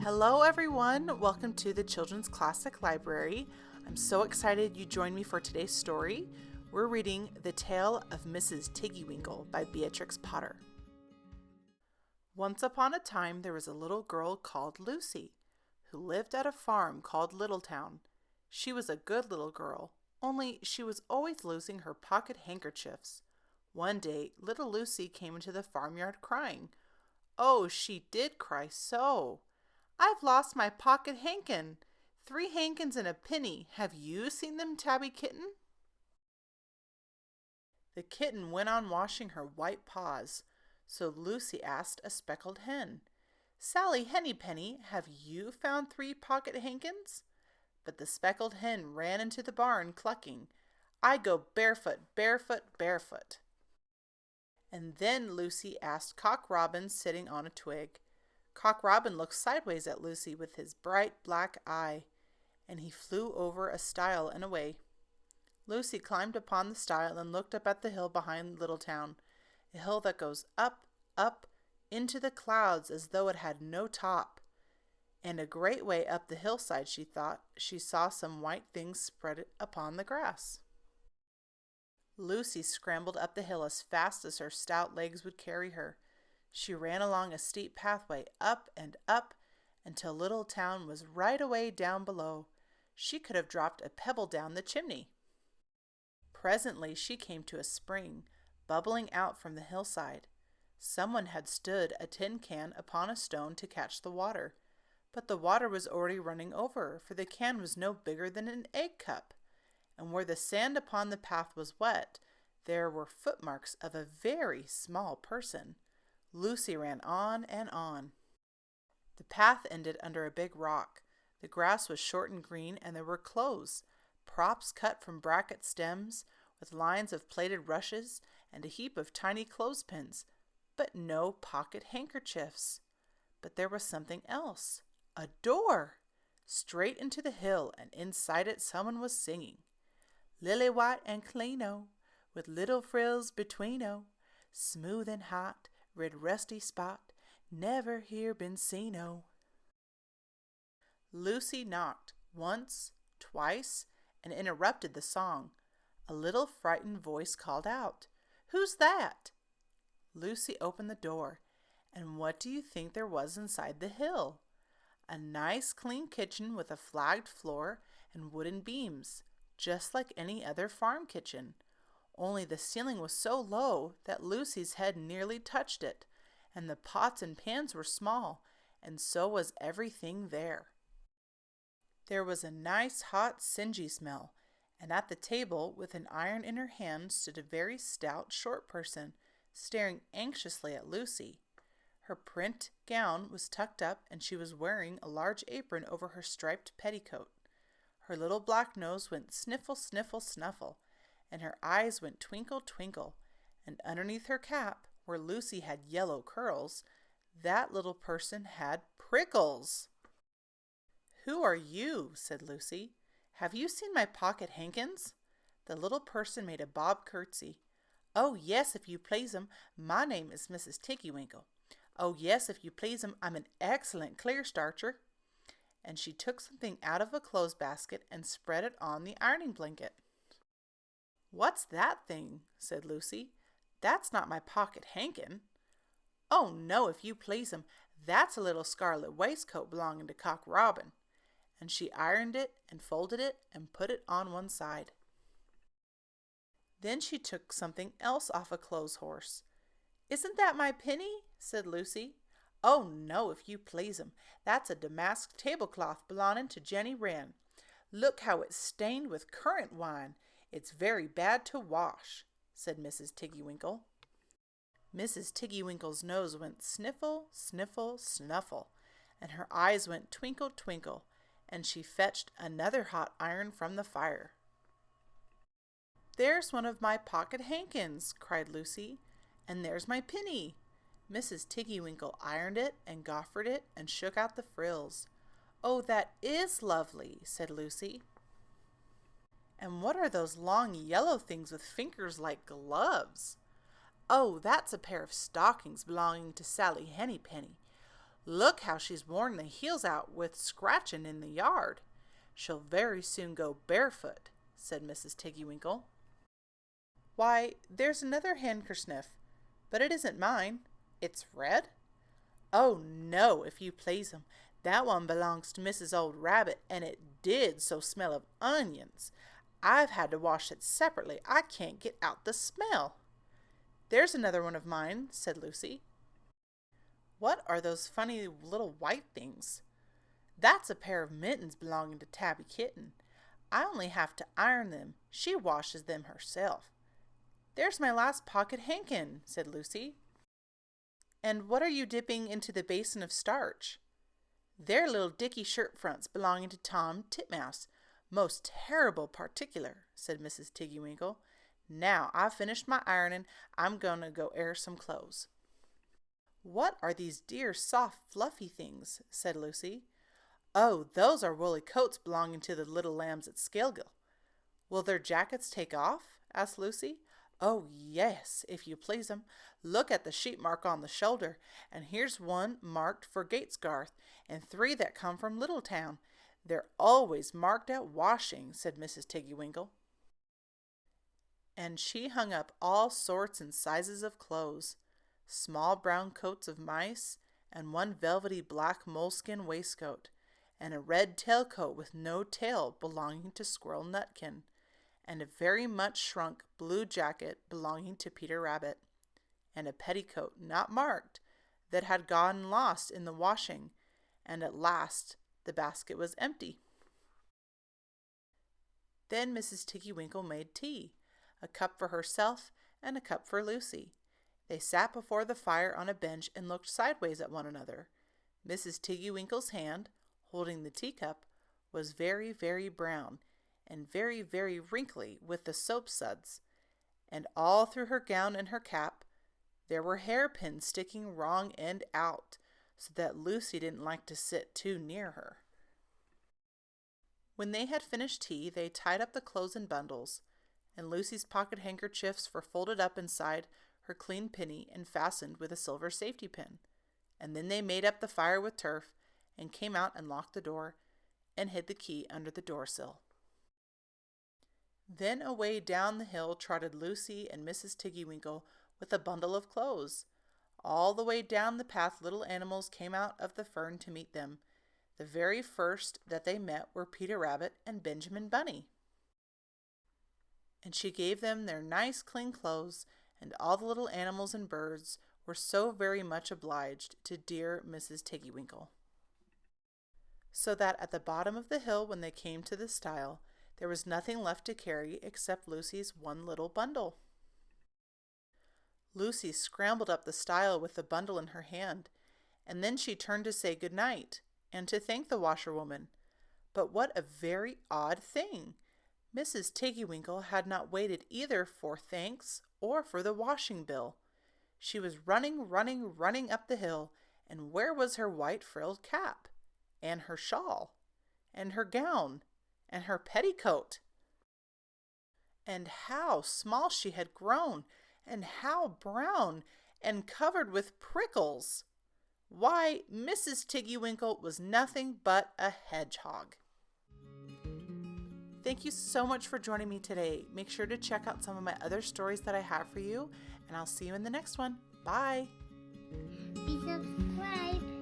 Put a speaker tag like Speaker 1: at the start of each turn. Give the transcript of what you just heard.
Speaker 1: Hello everyone, welcome to the Children's Classic Library. I'm so excited you joined me for today's story. We're reading The Tale of Mrs Tiggy-winkle by Beatrix Potter. Once upon a time there was a little girl called Lucie, who lived at a farm called Littletown. She was a good little girl, only she was always losing her pocket handkerchiefs. One day little Lucie came into the farmyard crying. Oh, she did cry so! I've lost my pocket hankin. 3 hankins and a penny. Have you seen them, Tabby Kitten? The kitten went on washing her white paws, so Lucie asked a speckled hen, Sally Hennypenny, have you found 3 pocket hankins? But the speckled hen ran into the barn clucking, I go barefoot, barefoot, barefoot. And then Lucie asked Cock Robin sitting on a twig. Cock Robin looked sideways at Lucie with his bright black eye, and he flew over a stile and away. Lucie climbed upon the stile and looked up at the hill behind Littletown, a hill that goes up, up, into the clouds as though it had no top. And a great way up the hillside, she thought, she saw some white things spread upon the grass. Lucie scrambled up the hill as fast as her stout legs would carry her. She ran along a steep pathway up and up until Littletown was right away down below. She could have dropped a pebble down the chimney. Presently she came to a spring, bubbling out from the hillside. Someone had stood a tin can upon a stone to catch the water, but the water was already running over, for the can was no bigger than an egg cup, and where the sand upon the path was wet, there were footmarks of a very small person. Lucie ran on and on. The path ended under a big rock. The grass was short and green, and there were clothes, props cut from bracket stems, with lines of plaited rushes, and a heap of tiny clothespins, but no pocket handkerchiefs. But there was something else, a door, straight into the hill, and inside it someone was singing. Lily white and clean-o, with little frills between-o, smooth and hot, red rusty spot, never here been seen-o. Lucie knocked once, twice, and interrupted the song. A little frightened voice called out, Who's that? Lucie opened the door, and what do you think there was inside the hill? A nice clean kitchen with a flagged floor and wooden beams, just like any other farm kitchen. Only the ceiling was so low that Lucie's head nearly touched it, and the pots and pans were small, and so was everything there. There was a nice hot singy smell, and at the table with an iron in her hand stood a very stout short person, staring anxiously at Lucie. Her print gown was tucked up, and she was wearing a large apron over her striped petticoat. Her little black nose went sniffle, sniffle, snuffle, and her eyes went twinkle, twinkle, and underneath her cap, where Lucie had yellow curls, that little person had prickles. Who are you? Said Lucie. Have you seen my pocket hankins? The little person made a bob curtsy. Oh, yes, if you please'm, my name is Mrs Tiggy-winkle. Oh, yes, if you please'm, I'm an excellent clear starcher. And she took something out of a clothes basket and spread it on the ironing blanket. What's that thing? Said Lucie. That's not my pocket hankin. Oh, no, if you please'm, that's a little scarlet waistcoat belonging to Cock Robin. And she ironed it and folded it and put it on one side. Then she took something else off a clothes horse. Isn't that my penny? Said Lucie. Oh, no, if you please'm, that's a damask tablecloth belonging to Jenny Wren. Look how it's stained with currant wine. It's very bad to wash, said Mrs Tiggy-winkle. Mrs Tiggy-winkle's nose went sniffle, sniffle, snuffle, and her eyes went twinkle, twinkle, and she fetched another hot iron from the fire. There's one of my pocket hankins, cried Lucie, and there's my penny. Mrs Tiggy-winkle ironed it and goffered it and shook out the frills. Oh, that is lovely, said Lucie. And what are those long yellow things with fingers like gloves? Oh, that's a pair of stockings belonging to Sally Hennypenny. Look how she's worn the heels out with scratching in the yard. She'll very soon go barefoot, said Mrs. Tiggy-winkle. Why, there's another handkerchief, but it isn't mine. It's red. Oh, no, if you please 'em. That one belongs to Mrs. Old Rabbit, and it did so smell of onions. I've had to wash it separately. I can't get out the smell. There's another one of mine, said Lucie. What are those funny little white things? That's a pair of mittens belonging to Tabby Kitten. I only have to iron them. She washes them herself. There's my last pocket hankin, said Lucie. And what are you dipping into the basin of starch? They're little dicky shirt fronts belonging to Tom Titmouse. Most terrible particular, said Mrs. Tiggy-winkle. Now I've finished my ironing, I'm going to go air some clothes. What are these dear, soft, fluffy things? Said Lucie. Oh, those are woolly coats belonging to the little lambs at Scalegill. Will their jackets take off? Asked Lucie. Oh, yes, if you please 'em. Look at the sheep mark on the shoulder, and here's one marked for Gatesgarth, and 3 that come from Littletown. They're always marked at washing, said Mrs. Tiggy-winkle. And she hung up all sorts and sizes of clothes, small brown coats of mice, and one velvety black moleskin waistcoat, and a red tailcoat with no tail belonging to Squirrel Nutkin, and a very much shrunk blue jacket belonging to Peter Rabbit, and a petticoat not marked that had gotten lost in the washing, and at last the basket was empty. Then Mrs. Tiggy-winkle made tea, a cup for herself and a cup for Lucie. They sat before the fire on a bench and looked sideways at one another. Mrs. Tiggy-winkle's hand, holding the teacup, was very, very brown, and very, very wrinkly with the soap suds, and all through her gown and her cap there were hairpins sticking wrong end out, so that Lucie didn't like to sit too near her. When they had finished tea, they tied up the clothes in bundles, and Lucie's pocket handkerchiefs were folded up inside her clean pinny and fastened with a silver safety pin. And then they made up the fire with turf, and came out and locked the door, and hid the key under the door-sill. Then away down the hill trotted Lucie and Mrs. Tiggy-winkle with a bundle of clothes. All the way down the path little animals came out of the fern to meet them. The very first that they met were Peter Rabbit and Benjamin Bunny. And she gave them their nice clean clothes, and all the little animals and birds were so very much obliged to dear Mrs. Tiggy-winkle. So that at the bottom of the hill, when they came to the stile, there was nothing left to carry except Lucie's one little bundle. Lucie scrambled up the stile with the bundle in her hand, and then she turned to say good night, and to thank the washerwoman. But what a very odd thing! Mrs. Tiggy-winkle had not waited either for thanks or for the washing bill. She was running up the hill, and where was her white frilled cap, and her shawl, and her gown, and her petticoat? And how small she had grown, and how brown, and covered with prickles! Why, Mrs. Tiggy-winkle was nothing but a hedgehog. Thank you so much for joining me today. Make sure to check out some of my other stories that I have for you, and I'll see you in the next one. Bye!
Speaker 2: Please subscribe.